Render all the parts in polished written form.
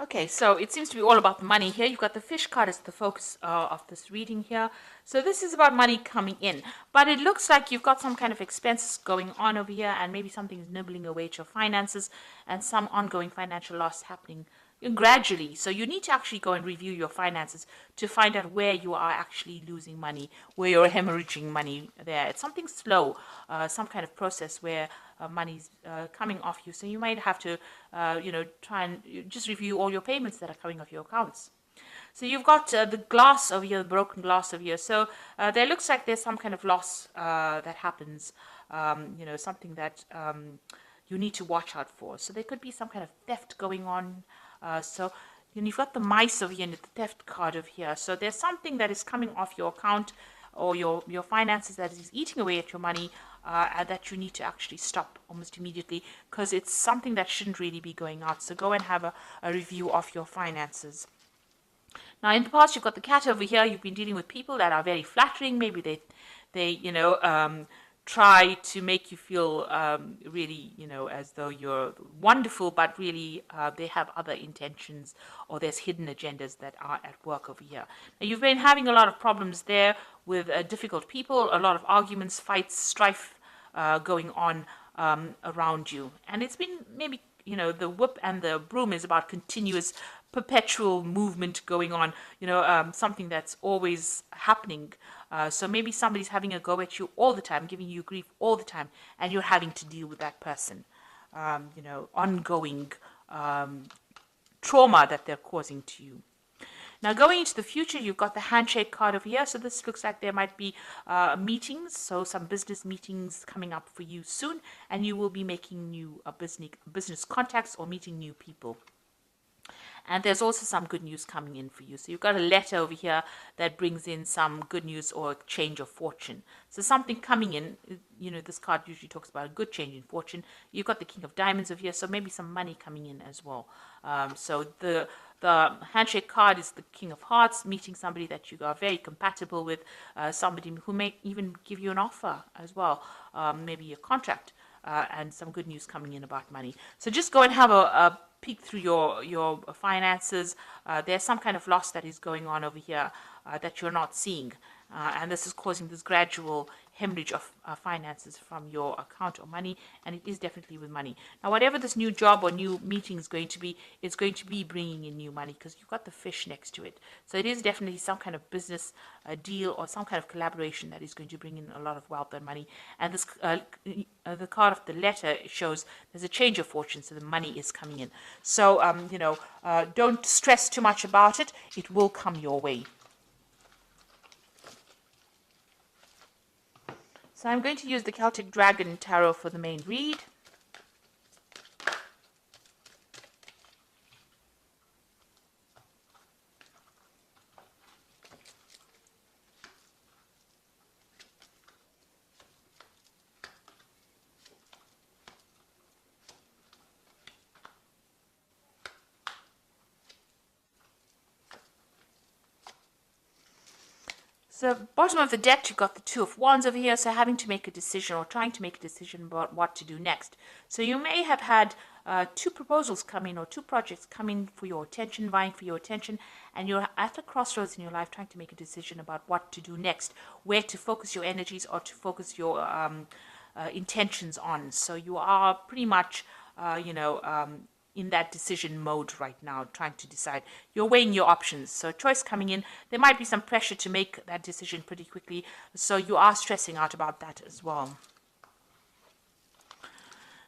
Okay, so it seems to be all about the money here. You've got the fish card as the focus of this reading here. So this is about money coming in. But it looks like you've got some kind of expenses going on over here, and maybe something's nibbling away at your finances, and some ongoing financial loss happening gradually. So you need to actually go and review your finances to find out where you are actually losing money, where you're hemorrhaging money there. It's something slow, some kind of process where money's coming off you. So you might have to, try and just review all your payments that are coming off your accounts. So you've got the glass over here, the broken glass over here. So there looks like there's some kind of loss that happens, something that you need to watch out for. So there could be some kind of theft going on. You've got the mice over here and the theft card over here. So there's something that is coming off your account or your finances that is eating away at your money and that you need to actually stop almost immediately because it's something that shouldn't really be going out. So go and have a review of your finances. Now, in the past, you've got the cat over here. You've been dealing with people that are very flattering. Maybe they try to make you feel really, as though you're wonderful, but really they have other intentions or there's hidden agendas that are at work over here. Now, you've been having a lot of problems there with difficult people, a lot of arguments, fights, strife going on around you. And it's been maybe, the whip and the broom is about continuous perpetual movement going on, something that's always happening. So maybe somebody's having a go at you all the time, giving you grief all the time, and you're having to deal with that person. Ongoing trauma that they're causing to you. Now, going into the future, you've got the handshake card over here. So this looks like there might be meetings, so some business meetings coming up for you soon, and you will be making new business contacts or meeting new people. And there's also some good news coming in for you. So you've got a letter over here that brings in some good news or a change of fortune. So something coming in, this card usually talks about a good change in fortune. You've got the King of Diamonds over here, so maybe some money coming in as well. So the handshake card is the King of Hearts, meeting somebody that you are very compatible with, somebody who may even give you an offer as well, maybe a contract. And some good news coming in about money. So just go and have a peek through your finances. There's some kind of loss that is going on over here that you're not seeing. And this is causing this gradual hemorrhage of finances from your account or money, and it is definitely with money. Now, whatever this new job or new meeting is going to be, it's going to be bringing in new money because you've got the fish next to it. So it is definitely some kind of business deal or some kind of collaboration that is going to bring in a lot of wealth and money. And this the card of the letter shows there's a change of fortune, so the money is coming in. So, don't stress too much about it. It will come your way. So I'm going to use the Celtic Dragon Tarot for the main read. So bottom of the deck, you've got the Two of Wands over here, so having to make a decision or trying to make a decision about what to do next. So you may have had two proposals come in or two projects come in for your attention, vying for your attention, and you're at a crossroads in your life trying to make a decision about what to do next, where to focus your energies or to focus your intentions on. So you are pretty much, in that decision mode right now, trying to decide. You're weighing your options. So choice coming in. There might be some pressure to make that decision pretty quickly. So you are stressing out about that as well.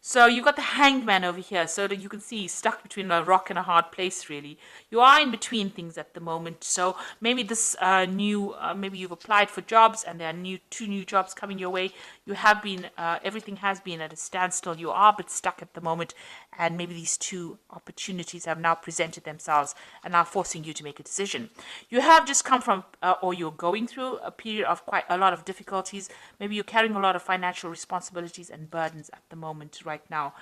So you've got the Hanged Man over here, so that you can see he's stuck between a rock and a hard place, really. You are in between things at the moment, so maybe this maybe you've applied for jobs and there are two new jobs coming your way. You have been, everything has been at a standstill. You are a bit stuck at the moment, and maybe these two opportunities have now presented themselves and are forcing you to make a decision. You have just come from, or you're going through a period of quite a lot of difficulties. Maybe you're carrying a lot of financial responsibilities and burdens at the moment, right now.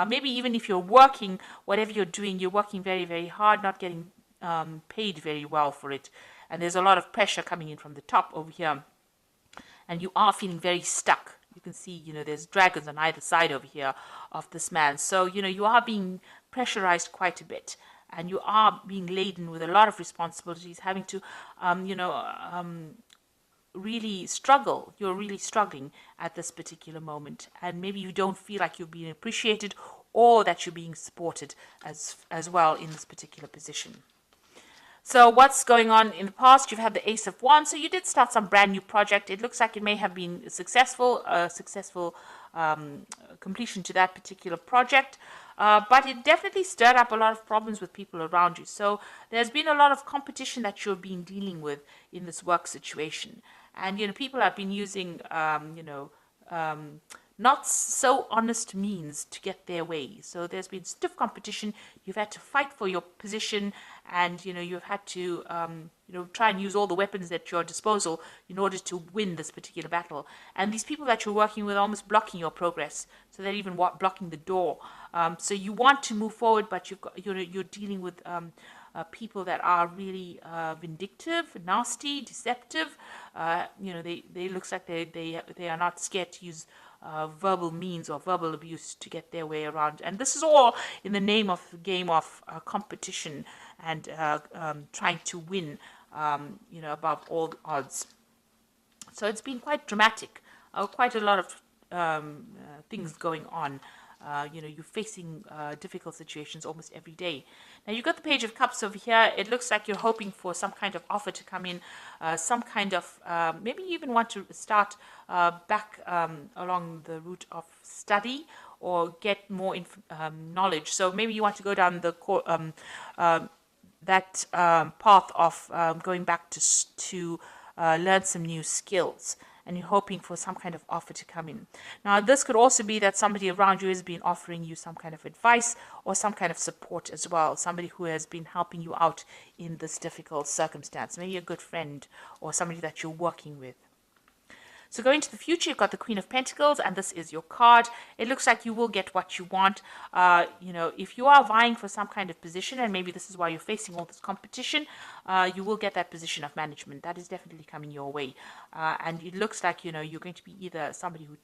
Maybe even if you're working, whatever you're doing, you're working very, very hard, not getting paid very well for it. And there's a lot of pressure coming in from the top over here. And you are feeling very stuck. You can see, there's dragons on either side over here of this man. So, you are being pressurized quite a bit. and you are being laden with a lot of responsibilities, having to, really struggle. You're really struggling at this particular moment, and maybe you don't feel like you're being appreciated or that you're being supported as well in this particular position. So what's going on in the past? You've had the Ace of Wands, so you did start some brand new project. It looks like it may have been successful, completion to that particular project. But it definitely stirred up a lot of problems with people around you. So there's been a lot of competition that you're being dealing with in this work situation. And, people have been using, not so honest means to get their way. So there's been stiff competition. You've had to fight for your position, and you've had to try and use all the weapons at your disposal in order to win this particular battle. And these people that you're working with are almost blocking your progress, so they're even blocking the door. So you want to move forward, but you're dealing with people that are really vindictive, nasty, deceptive. They looks like they are not scared to use verbal means or verbal abuse to get their way around. And this is all in the name of the game of competition and trying to win, above all odds. So it's been quite dramatic, quite a lot of things going on. You're facing difficult situations almost every day. Now, you've got the Page of Cups over here. It looks like you're hoping for some kind of offer to come in, some kind of, maybe you even want to start back along the route of study or get more knowledge. So maybe you want to go down the path of going back to learn some new skills, and you're hoping for some kind of offer to come in. Now, this could also be that somebody around you has been offering you some kind of advice or some kind of support as well, somebody who has been helping you out in this difficult circumstance, maybe a good friend or somebody that you're working with. So going to the future, you've got the Queen of Pentacles, and this is your card. It looks like you will get what you want. If you are vying for some kind of position, and maybe this is why you're facing all this competition, you will get that position of management. That is definitely coming your way. And it looks like, you're going to be either somebody who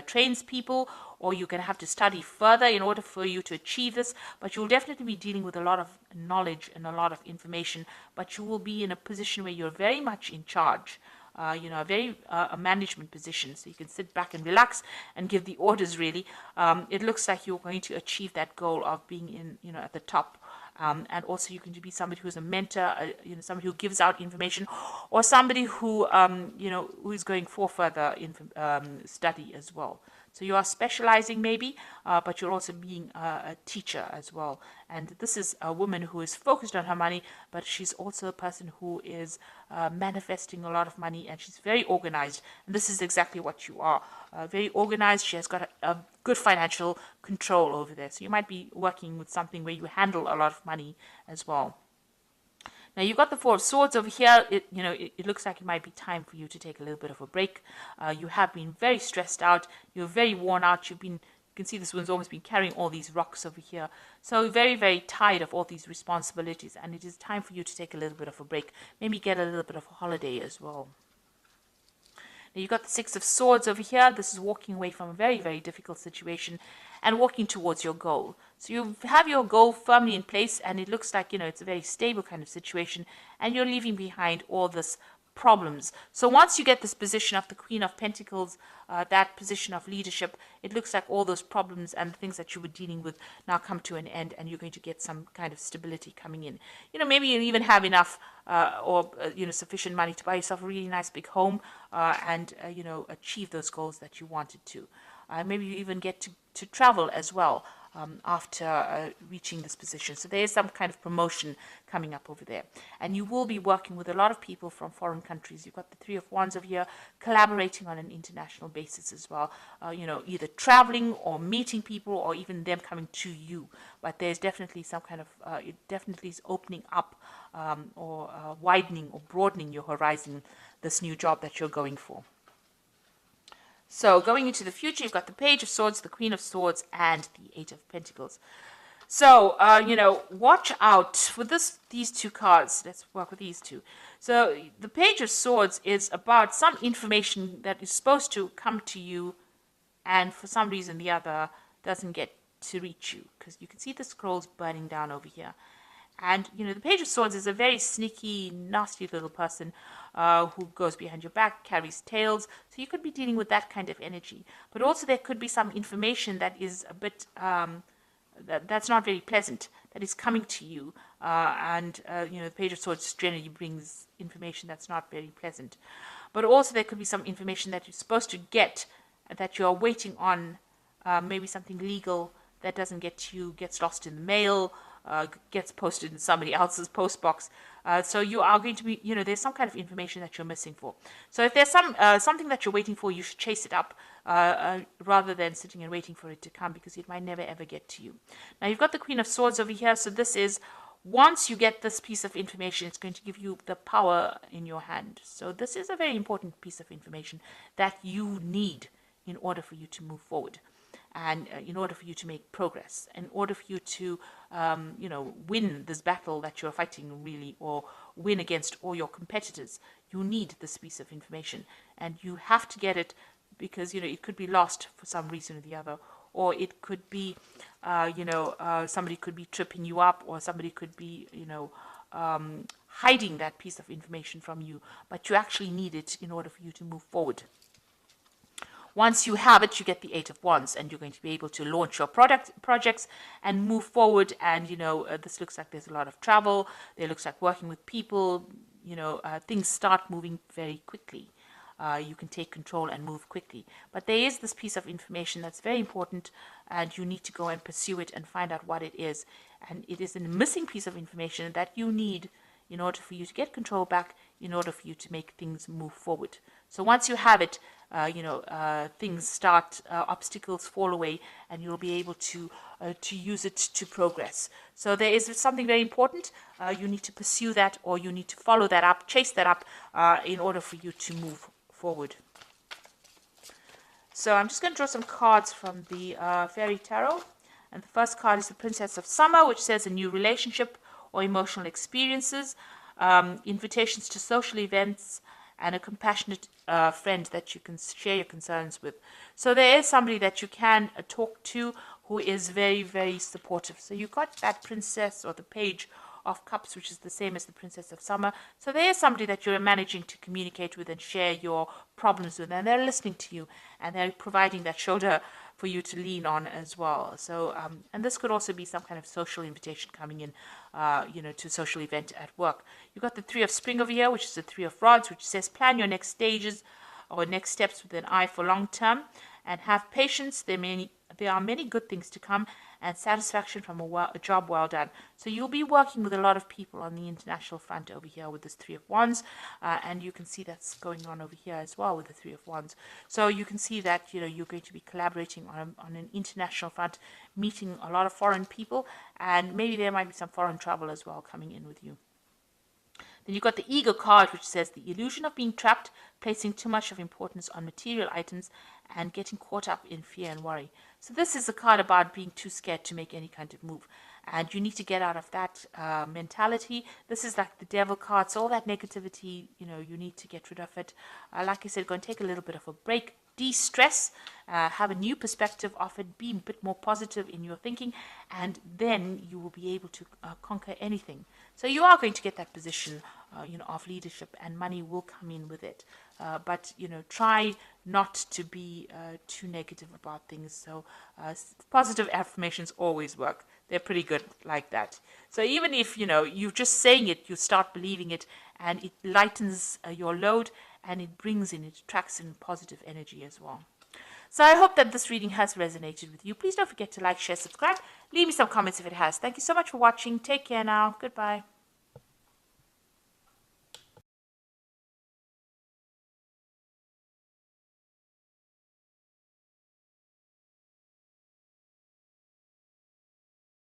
trains people, or you're going to have to study further in order for you to achieve this, but you'll definitely be dealing with a lot of knowledge and a lot of information, but you will be in a position where you're very much in charge. A management position, so you can sit back and relax and give the orders, really. It looks like you're going to achieve that goal of being at the top. And also you're going to be somebody who's a mentor, somebody who gives out information, or somebody who, who is going for further study as well. So you are specializing maybe, but you're also being a teacher as well. And this is a woman who is focused on her money, but she's also a person who is manifesting a lot of money, and she's very organized. And this is exactly what you are. Very organized. She has got a good financial control over there. So you might be working with something where you handle a lot of money as well. Now, you've got the Four of Swords over here. It looks like it might be time for you to take a little bit of a break. You have been very stressed out. You're very worn out. You can see this one's almost been carrying all these rocks over here. So very, very tired of all these responsibilities. And it is time for you to take a little bit of a break. Maybe get a little bit of a holiday as well. Now, you've got the Six of Swords over here. This is walking away from a very, very difficult situation and walking towards your goal. So you have your goal firmly in place, and it looks like, it's a very stable kind of situation, and you're leaving behind all this problems. So once you get this position of the Queen of Pentacles, that position of leadership, it looks like all those problems and the things that you were dealing with now come to an end, and you're going to get some kind of stability coming in. Maybe you even have enough sufficient money to buy yourself a really nice big home, and achieve those goals that you wanted to. Maybe you even get to travel as well after reaching this position. So there is some kind of promotion coming up over there. And you will be working with a lot of people from foreign countries. You've got the Three of Wands over here, collaborating on an international basis as well. Either traveling or meeting people, or even them coming to you. But there's definitely some kind of, it definitely is opening up or widening or broadening your horizon, this new job that you're going for. So going into the future, you've got the Page of Swords, the Queen of Swords, and the Eight of Pentacles. So, watch out for these two cards. Let's work with these two. So the Page of Swords is about some information that is supposed to come to you, and for some reason or the other doesn't get to reach you, because you can see the scrolls burning down over here. And, the Page of Swords is a very sneaky, nasty little person who goes behind your back, carries tales. So you could be dealing with that kind of energy. But also there could be some information that is a bit, that's not very pleasant, that is coming to you. The Page of Swords generally brings information that's not very pleasant. But also there could be some information that you're supposed to get, that you're waiting on, maybe something legal that doesn't get to you, gets lost in the mail, gets posted in somebody else's post box. So you are going to be, there's some kind of information that you're missing for. So if there's something that you're waiting for, you should chase it up rather than sitting and waiting for it to come, because it might never ever get to you. Now you've got the Queen of Swords over here. So this is, once you get this piece of information, it's going to give you the power in your hand. So this is a very important piece of information that you need in order for you to move forward. And in order for you to make progress, in order for you to, win this battle that you're fighting, really, or win against all your competitors, you need this piece of information. And you have to get it, because, it could be lost for some reason or the other. Or it could be, somebody could be tripping you up, or somebody could be, hiding that piece of information from you. But you actually need it in order for you to move forward. Once you have it, you get the Eight of Wands, and you're going to be able to launch your projects and move forward. And, this looks like there's a lot of travel. It looks like working with people. Things start moving very quickly. You can take control and move quickly. But there is this piece of information that's very important, and you need to go and pursue it and find out what it is. And it is a missing piece of information that you need in order for you to get control back, in order for you to make things move forward. So once you have it, things start, obstacles fall away, and you'll be able to use it to progress. So there is something very important. You need to pursue that, or you need to follow that up, chase that up, in order for you to move forward. So I'm just going to draw some cards from the Fairy Tarot. And the first card is the Princess of Summer, which says a new relationship or emotional experiences, invitations to social events, and a compassionate friend that you can share your concerns with. So there is somebody that you can talk to who is very, very supportive. So you got that Princess, or the Page of Cups, which is the same as the Princess of Summer. So there is somebody that you're managing to communicate with and share your problems with, and they're listening to you, and they're providing that shoulder for you to lean on as well. So, and this could also be some kind of social invitation coming in, to a social event at work. You've got the Three of Spring over here, which is the Three of Rods, which says plan your next stages or next steps with an eye for long term, and have patience. There are many good things to come, and satisfaction from a job well done. So you'll be working with a lot of people on the international front over here with this Three of Wands, and you can see that's going on over here as well with the Three of Wands. So you can see that you're going to be collaborating on an international front, meeting a lot of foreign people, and maybe there might be some foreign travel as well coming in with you. Then you've got the Ego card, which says the illusion of being trapped, placing too much of importance on material items, and getting caught up in fear and worry. So this is a card about being too scared to make any kind of move. And you need to get out of that mentality. This is like the Devil card. So all that negativity, you need to get rid of it. Like I said, go and take a little bit of a break. De-stress, have a new perspective of it, be a bit more positive in your thinking, and then you will be able to conquer anything. So you are going to get that position, of leadership, and money will come in with it. But try not to be too negative about things. So positive affirmations always work. They're pretty good like that. So even if you're just saying it, you start believing it, and it lightens your load, and it attracts in positive energy as well. So I hope that this reading has resonated with you. Please don't forget to like, share, subscribe. Leave me some comments if it has. Thank you so much for watching. Take care now. Goodbye.